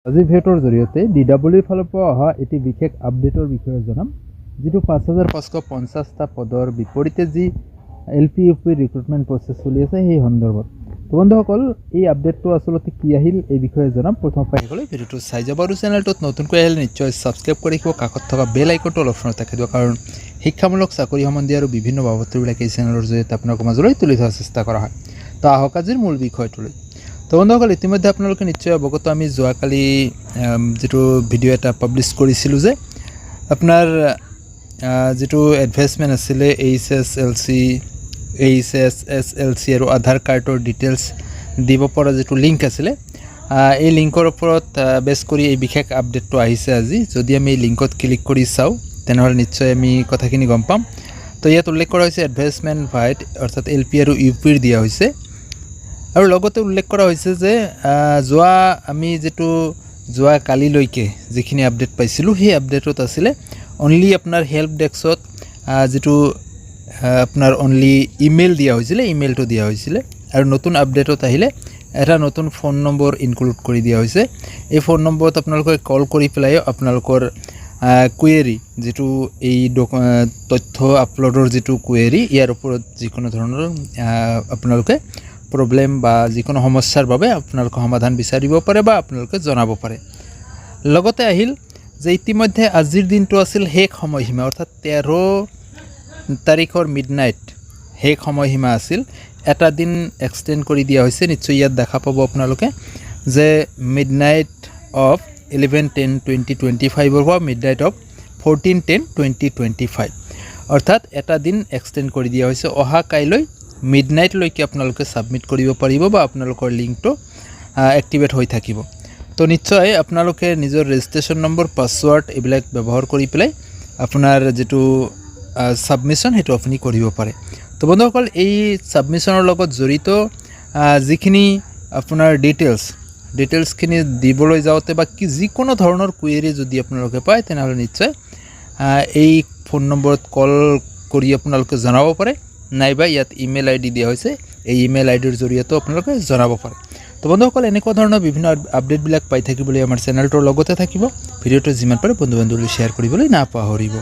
আজি ভিডিঅ'ৰ জৰিয়তে DWৰ ফালৰ পৰা অহা এটি বিশেষ আপডেটৰ বিষয়ে জনাম যেটো 5550টা পদৰ বিপৰীতে যি LPUP ৰিক্ৰুটমেন্ট প্ৰসেস চলি আছে সেই সন্দৰ্ভত তো বন্ধুসকল এই আপডেটটো আসলতে কি আহিল এই বিষয়ে জনাম প্ৰথম পাইবলৈ ভিডিঅ'টো চাই যাব আৰু চেনেলটোত নতুনকৈ আহিলে নিশ্চয় সাবস্ক্ৰাইব কৰি ৰাখিব কাষত থকা বেল আইকনটো অপচনত ৰাখি দিয়ক কাৰণ শিক্ষামূলক চাকৰি সম্বন্ধীয় আৰু বিভিন্ন বাবদবিলাক এই চেনেলৰ জৰিয়তে আপোনালোকৰ মাজলৈ তুলি ধৰাৰ চেষ্টা কৰা হয় তো আহক আজিৰ মূল বিষয়টোলৈ তো বন্ধুসকল ইতিমধ্যে আপোনালোকে নিশ্চয় অৱগত আমি যোৱাকালি যেটো ভিডিও এটা পাবলিশ কৰিছিলো যে আপোনাৰ যেটো এডভাইসমেন্ট আছিল HSLC আৰু আধাৰ কাৰ্ডৰ ডিটেইলছ দিব পৰা যেটো লিংক আছিল এই লিংকৰ ওপৰত বেছ কৰি এই বিশেষ আপডেটটো আহিছে আজি যদি আমি এই লিংকত ক্লিক কৰি চাও তেনেহলে নিশ্চয় আমি কথাখিনি গম পাম তো ইয়াত উল্লেখ কৰা হৈছে এডভাইসমেন্ট ভাইট অৰ্থাৎ LP আৰু UP দিয়া হৈছে আৰু লগতে উল্লেখ কৰা হৈছে যে আমি যেটো কালিলৈকে যিখিনি আপডেট পাইছিলো সেই আপডেটত আছিল অনলি আপোনাৰ হেল্প ডেস্কত যেটো আপোনাৰ অনলি ইমেইল দিয়া হৈছিল ইমেইলটো দিয়া হৈছিল আৰু নতুন আপডেটত আহিলে এটা নতুন ফোন নম্বৰ ইনক্লুড কৰি দিয়া হৈছে এই ফোন নম্বৰত আপোনালোকে কল কৰি পেলাই আপোনালোকৰ কুৱেৰি যেটো এই তথ্য আপলোডৰ যেটো কুৱেৰি ইয়াৰ ওপৰত যিকোনো ধৰণৰ আপোনালোকে প্ৰবলেম বা যিকোনো সমস্যাৰ বাবে আপোনালোকে সমাধান বিচাৰিব পাৰে বা আপোনালোকে জনাব পাৰে লগতে আহিল যে ইতিমধ্যে আজিৰ দিনটো আছিল হেক সময়সীমা অৰ্থাৎ 13 তাৰিখৰ মিডনাইট হেক সময়সীমা আছিল এটা দিন এক্সটেন্ড কৰি দিয়া হৈছে নিশ্চয় ইয়াত দেখা পাব আপোনালোকে যে midnight of 11/10/2025 or midnight of 14/10/2025 অৰ্থাৎ এটা দিন এক্সটেন্ড কৰি দিয়া হৈছে অহা কাইলৈ মিডনাইট লৈকে আপোনালোকে সাবমিট কৰিব পাৰিব বা আপোনালোকৰ লিংকটো এক্টিভেট হৈ থাকিব তো নিশ্চয় আপোনালোকে নিজৰ ৰেজিষ্ট্ৰেচন নম্বৰ পাসওয়াৰ্ড এইবিলাক ব্যৱহাৰ কৰি পেলাই আপোনাৰ যেটো সাবমিশন হেতু আপুনি কৰিব পাৰে তো বন্ধুসকল এই সাবমিশনৰ লগত জড়িত যিখিনি আপোনাৰ ডিটেইলছ খিনি দিবলৈ যাওতে বা কি যিকোনো ধৰণৰ কুৱেৰি যদি আপোনালোকে পায় তেনেহলে নিশ্চয় এই ফোন নম্বৰত কল কৰি আপোনালোকে জনাব পাৰে নাইবা ইয়াত ইমেইল আইডি দিয়া হৈছে এই ইমেইল আইডিৰ জৰিয়তে আপোনালোকে জনাব পাৰে তো বন্ধুসকল এনেকুৱা ধৰণৰ বিভিন্ন আপডেটবিলাক পাই থাকিবলৈ আমাৰ চেনেলটোৰ লগতে থাকিব ভিডিওটো যিমান পাৰে বন্ধু-বান্ধৱীলৈ শ্বেয়াৰ কৰিবলৈ নাপাহৰিব